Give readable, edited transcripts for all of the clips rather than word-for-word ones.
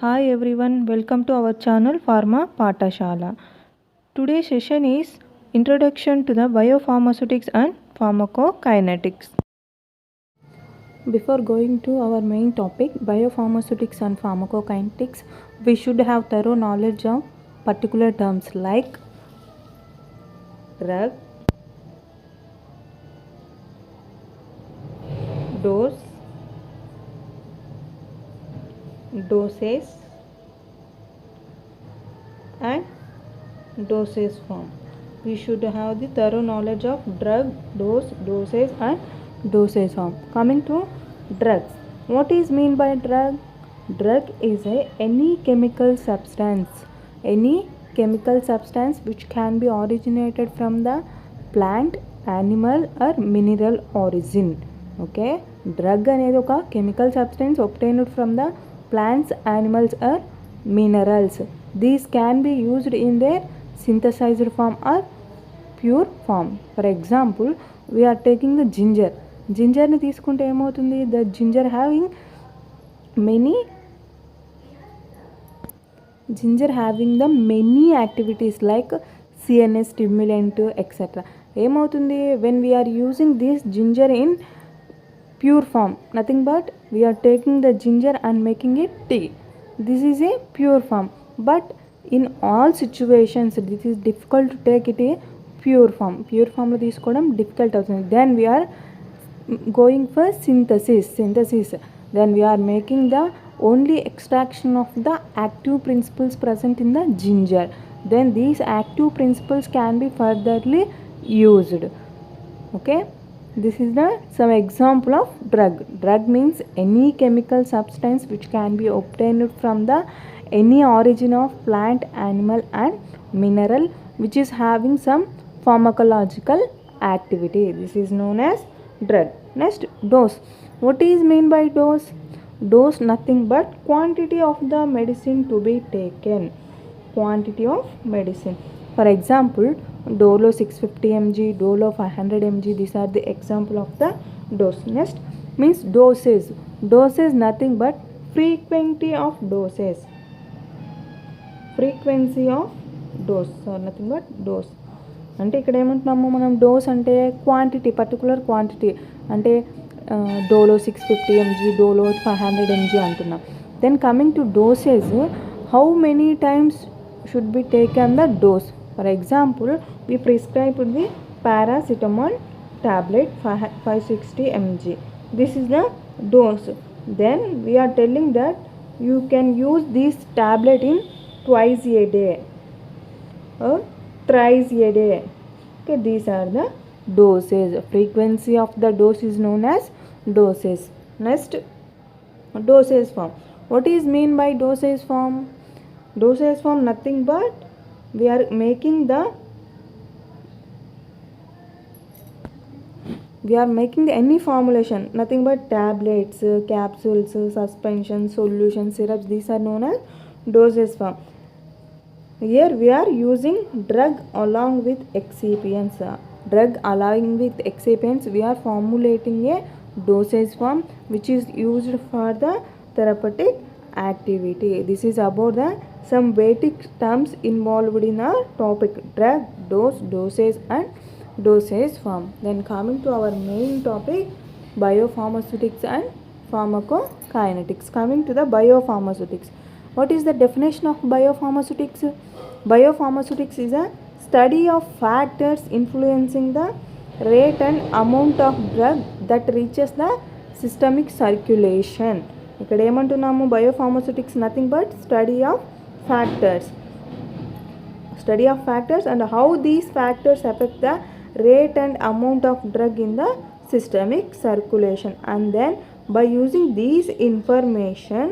Hi everyone, welcome to our channel Pharma Patashala. Today's session is Introduction to the Biopharmaceutics and Pharmacokinetics. Before going to our main topic, biopharmaceutics and pharmacokinetics, we should have thorough knowledge of particular terms like drug, dose, dosage, and dosage form. We should have the thorough knowledge of drug, dose, dosage, and dosage form. Coming to drugs, what is mean by drug? Drug is any chemical substance which can be originated from the plant, animal or mineral origin. Okay, drug అనేది ఒక chemical substance obtained from the plants, animals or minerals. These can be used in their synthesized form or pure form. For example, we are taking the ginger ని తీసుకుంటే ఏమవుతుంది? The ginger having the many activities like CNS stimulant etc. ఏమవుతుంది? When we are using this ginger in pure form, nothing but we are taking the ginger and making it tea. This is a pure form, but in all situations this is difficult to take it a pure form లో తీసుకోవడం difficult అవుతుంది. Then we are going for synthesis. Then we are making the only extraction of the active principles present in the ginger. Then these active principles can be furtherly used. Okay, this is some example of drug. Drug means any chemical substance which can be obtained from the any origin of plant, animal and mineral which is having some pharmacological activity. This is known as drug. Next, dose. What is mean by dose? Dose nothing but quantity of the medicine to be taken. Quantity of medicine. For example, Dolo 650 mg, Dolo 500 mg, these are the example of the dose. Next means dosage. Dosage nothing but frequency of doses. Frequency of dose, so nothing but dose. అంటే ఇక్కడ ఏమంటున్నాము మనం? Dose అంటే quantity, particular quantity. అంటే Dolo 650 mg, Dolo 500 mg అంటున్నాం. Then coming to dosage, how many times should be taken the dose. For example, we prescribed the paracetamol tablet 560 mg. This is the dose. Then we are telling that you can use this tablet in twice a day or thrice a day. Okay, these are the doses. Frequency of the dose is known as doses. Next, dosage form. What is mean by dosage form? Dosage form nothing but we are making any formulation, nothing but tablets, capsules, suspension, solution, syrups. These are known as dosage form. Here we are using drug along with excipients. We are formulating a dosage form which is used for the therapeutic activity. This is about some basic terms involved in our topic: drug, dose, dosage and dosage form. Then coming to our main topic, biopharmaceutics and pharmacokinetics. Coming to the biopharmaceutics, what is the definition of biopharmaceutics? Biopharmaceutics is a study of factors influencing the rate and amount of drug that reaches the systemic circulation. ఇక్కడ ఏమంటున్నాము? Biopharmaceutics nothing but study of factors and how these factors affect the rate and amount of drug in the systemic circulation, and then by using these information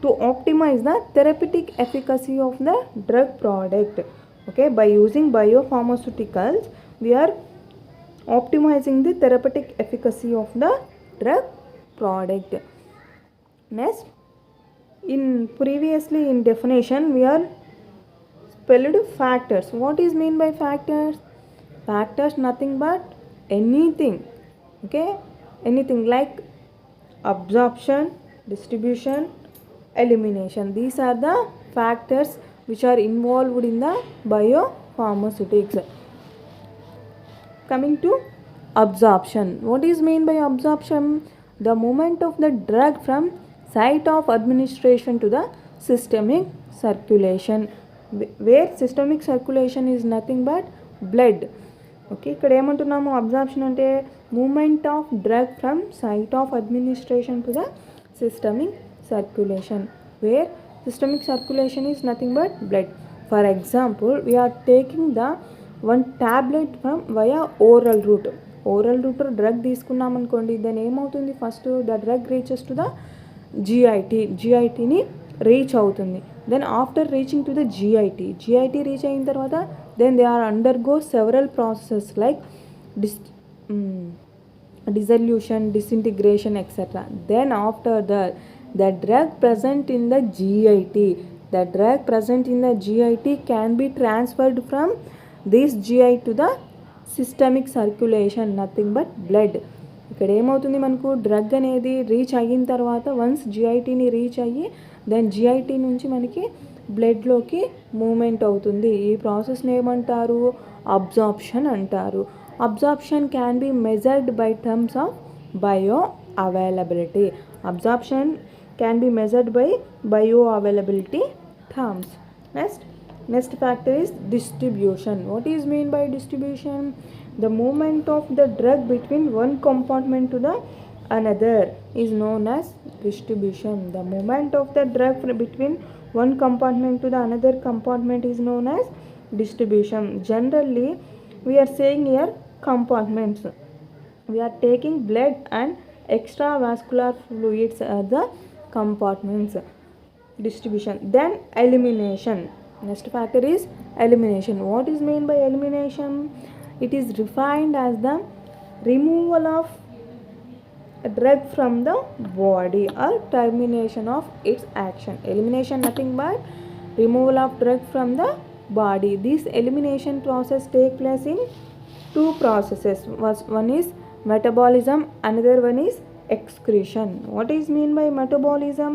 to optimize the therapeutic efficacy of the drug product. Okay, by using biopharmaceuticals we are optimizing the therapeutic efficacy of the drug product. Next, previously in definition we are spelled factors. What is mean by factors? Factors nothing but anything. Okay, anything like absorption, distribution, elimination. These are the factors which are involved in the biopharmaceutics. Coming to absorption. What is meant by absorption? The movement of the drug from site of administration to the systemic circulation, where systemic circulation is nothing but blood. Okay, ఇక్కడ ఏమంటున్నాము, absorption అంటే moment of drug from site of administration to the systemic circulation, where systemic circulation is nothing but blood. For example, we are taking the one tablet from via oral route. Oral route drug తీసుకున్నాం అనుకోండి, దాని ఏమవుతుంది, first the drug reaches to the జిఐటీని reach అవుతుంది. Then after reaching to the GIT reach అయిన తర్వాత then they are undergo several processes like dissolution, disintegration, etc. Then after that, the drug present in the GIT can be transferred from this GI to the systemic circulation, nothing but blood. ఇక్కడ ఏమవుతుంది, మనకు drug అనేది reach అయిన తర్వాత once జిఐటీని reach అయ్యి then జిఐటీ నుంచి మనకి బ్లడ్లోకి moment అవుతుంది. ఈ ప్రాసెస్ని ఏమంటారు, అబ్జార్ప్షన్ అంటారు. Absorption can be measured by terms of bioavailability. Absorption can be measured by bioavailability terms. Next factor is distribution. What is meant by distribution? The movement of the drug between one compartment to the another is known as distribution. The movement of the drug between one compartment to the another compartment is known as distribution. Generally, we are saying here compartments. We are taking blood and extravascular fluids are the compartments. Distribution. Then elimination. Next factor is elimination. What is meant by elimination? It is defined as the removal of a drug from the body or termination of its action. Elimination nothing but removal of drug from the body. This elimination process take place in two processes. One is metabolism, another one is excretion. What is mean by metabolism?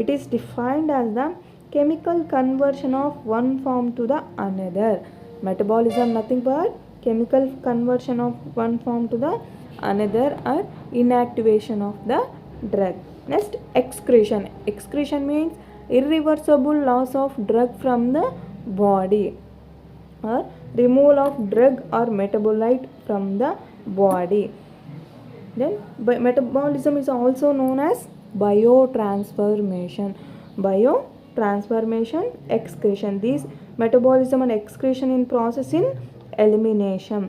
It is defined as the chemical conversion of one form to the another. Metabolism nothing but chemical conversion of one form to the another or inactivation of the drug. Next, excretion. Excretion means irreversible loss of drug from the body or removal of drug or metabolite from the body. Then metabolism is also known as biotransformation, excretion. These metabolism and excretion in process in elimination.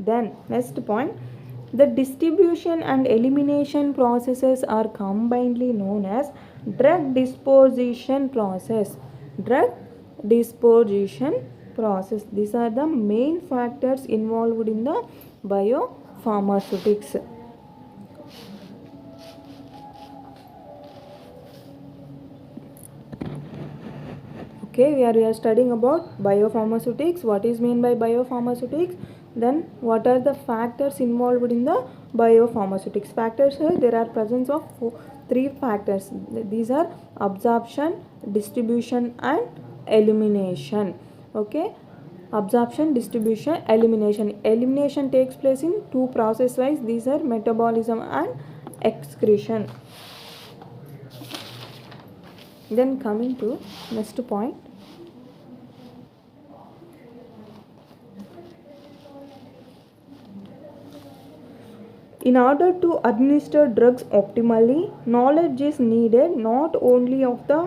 Then next point, the distribution and elimination processes are combinedly known as drug disposition process. These are the main factors involved in the biopharmaceutics. Okay, we are studying about biopharmaceutics. What is meant by biopharmaceutics? Then what are the factors involved in the biopharmaceutics? Factors, there are presence of three factors. These are absorption, distribution and elimination. Okay, absorption, distribution, elimination. Elimination takes place in two process wise. These are metabolism and excretion. Then coming to next point, in order to administer drugs optimally, knowledge is needed not only of the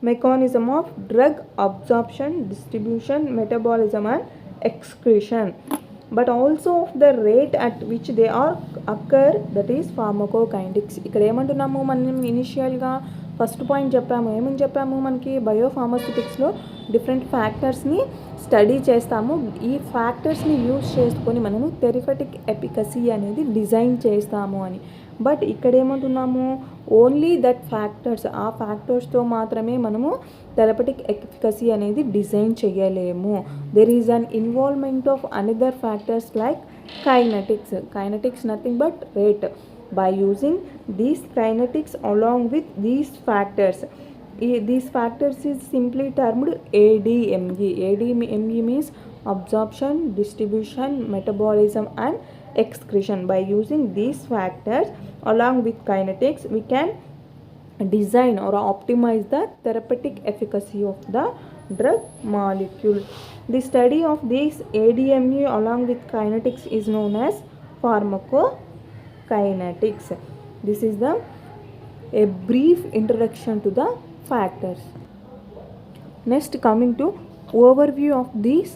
mechanism of drug absorption, distribution, metabolism and excretion, but also of the rate at which they are occur, that is pharmacokinetics. ఇక్కడ ఏమంటున్నాము, మనం ఇనిషియల్గా first point చెప్పాము. ఏమని చెప్పాము, మనకి బయోఫార్మాస్యూటిక్స్లో different ఫ్యాక్టర్స్ని study చేస్తాము. ఈ ఫ్యాక్టర్స్ని use చేసుకొని మనము థెరపటిక్ ఎఫికసీ అనేది డిజైన్ చేస్తాము అని. బట్ ఇక్కడ ఏమంటున్నాము, ఓన్లీ దట్ ఫ్యాక్టర్స్, ఆ ఫ్యాక్టర్స్తో మాత్రమే మనము థెరపటిక్ ఎఫికసీ అనేది డిజైన్ చేయలేము. There is an involvement of another factors like kinetics nothing but rate. By using these kinetics along with these factors, these factors is simply termed ADME. ADME means absorption, distribution, metabolism and excretion. By using these factors along with kinetics, we can design or optimize the therapeutic efficacy of the drug molecule. The study of this ADME along with kinetics is known as pharmacokinetics. This is a brief introduction to the factors. Next, coming to overview of this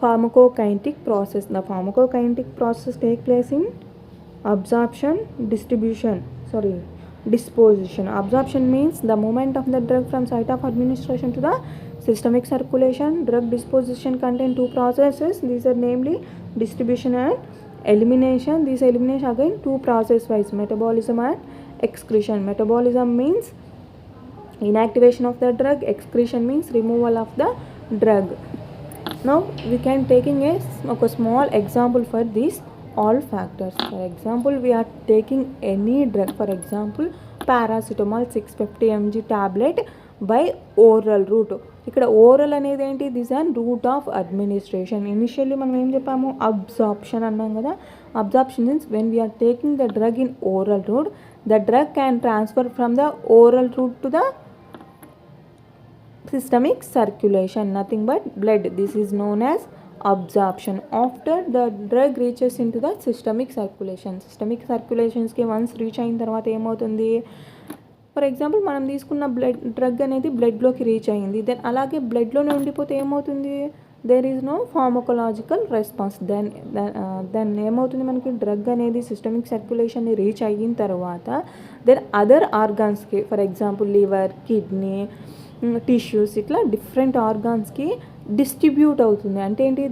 pharmacokinetic process. The pharmacokinetic process take place in disposition. Absorption means the movement of the drug from site of administration to the systemic circulation. Drug disposition contain two processes. These are namely distribution and elimination. This elimination again two process wise, metabolism and excretion. Metabolism means inactivation of the drug, excretion means removal of the drug. Now we can taking a small example for these all factors. For example, we are taking any drug, for example paracetamol 650 mg tablet by oral route. ఇక్కడ oral అనేది ఏంటి, this and route of administration. Initially మనం ఏం చెప్పాము, absorption అన్నాం కదా. Absorption means when we are taking the drug in oral route, the drug can transfer from the oral route to the systemic circulation, nothing but blood. This is known as absorption. After the drug reaches into the systemic circulation, systemic circulations కి once reach అయిన తర్వాత ఏమవుతుంది, for example మనం తీసుకున్న drug అనేది బ్లడ్లోకి reach అయ్యింది, then అలాగే బ్లడ్లోనే ఉండిపోతే ఏమవుతుంది, there is no pharmacological response. Then ఏమవుతుంది, మనకి డ్రగ్ అనేది సిస్టమిక్ సర్క్యులేషన్ని రీచ్ అయిన తర్వాత దెన్ అదర్ ఆర్గాన్స్కి, for example liver, kidney, tissues, ఇట్లా డిఫరెంట్ ఆర్గాన్స్కి డిస్ట్రిబ్యూట్ అవుతుంది. అంటే ఏంటి,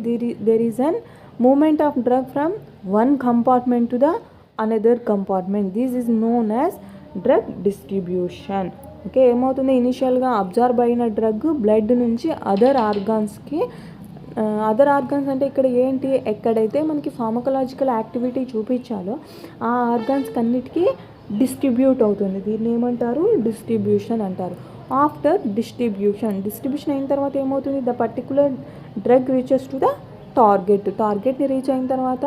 there is an movement of drug from one compartment to the another compartment. This is known as drug distribution. Okay, ఏమవుతుంది, ఇనిషియల్గా అబ్జర్వ్ అయిన డ్రగ్ బ్లడ్ నుంచి అదర్ ఆర్గాన్స్కి, అదర్ ఆర్గాన్స్ అంటే ఇక్కడ ఏంటి, ఎక్కడైతే మనకి ఫార్మకలాజికల్ యాక్టివిటీ చూపించాలో ఆ ఆర్గాన్స్ అన్నిటికీ డిస్ట్రిబ్యూట్ అవుతుంది. దీన్ని ఏమంటారు, డిస్ట్రిబ్యూషన్ అంటారు. ఆఫ్టర్ డిస్ట్రిబ్యూషన్ అయిన తర్వాత ఏమవుతుంది, the particular drug reaches to the టార్గెట్ని రీచ్ అయిన తర్వాత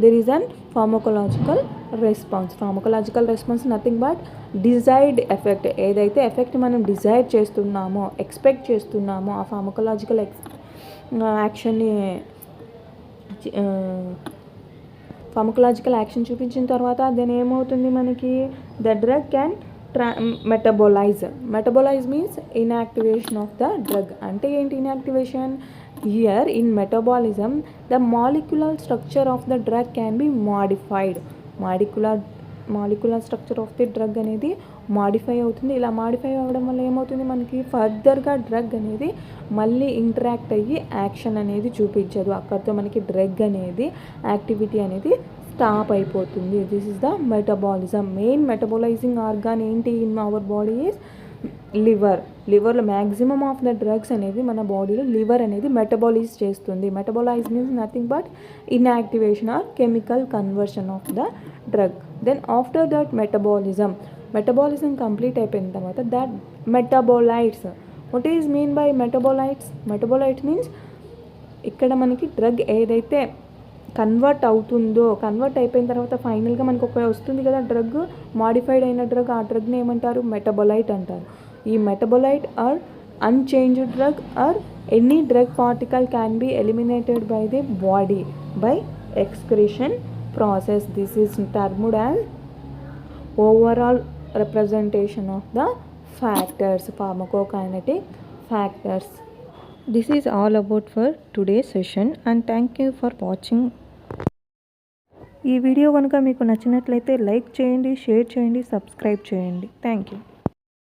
there is an pharmacological response. Nothing but desired effect. ఏదైతే ఎఫెక్ట్ మనం డిజైర్ చేస్తున్నామో, ఎక్స్పెక్ట్ చేస్తున్నామో ఆ ఫార్మకోలాజికల్ యాక్షన్ని, ఫార్మకోలాజికల్ యాక్షన్ చూపించిన తర్వాత దెన్ ఏమవుతుంది, మనకి the drug can metabolize means inactivation of the drug. అంటే ఏంటి inactivation, here in metabolism the molecular structure of the drug can be modified. Molecular structure of the drug అనేది modify అవుతుంది. ఇలా modify అవ్వడం వల్ల ఏమవుతుంది, మనకి ఫర్దర్గా డ్రగ్ అనేది మళ్ళీ ఇంటరాక్ట్ అయ్యి యాక్షన్ అనేది చూపించదు. అక్కడితో మనకి డ్రగ్ అనేది యాక్టివిటీ అనేది స్టాప్ అయిపోతుంది. This is the metabolism. Main metabolizing organ ఏంటి ఇన్ అవర్ బాడీ ఈజ్ లివర్లో మ్యాక్సిమమ్ ఆఫ్ ద డ్రగ్స్ అనేది మన బాడీలో లివర్ అనేది మెటబాలైజ్ చేస్తుంది. Metabolize means nothing but inactivation or chemical conversion of the drug. Then after that metabolism complete అయిపోయిన తర్వాత that metabolites. What is mean by metabolites means ఇక్కడ మనకి డ్రగ్ ఏదైతే కన్వర్ట్ అయిపోయిన తర్వాత ఫైనల్గా మనకు ఒక వస్తుంది కదా డ్రగ్, మాడిఫైడ్ అయిన డ్రగ్. ఆ డ్రగ్ని ఏమంటారు, మెటబోలైట్ అంటారు. ఈ metabolite or unchanged drug or any drug particle can be eliminated by the body by excretion process. This is termed as overall representation of the factors, pharmacokinetic factors. This is all about for today's session and thank you for watching. ఈ video కనుక మీకు నచ్చినట్లయితే like చేయండి, share చేయండి, subscribe చేయండి. Thank you.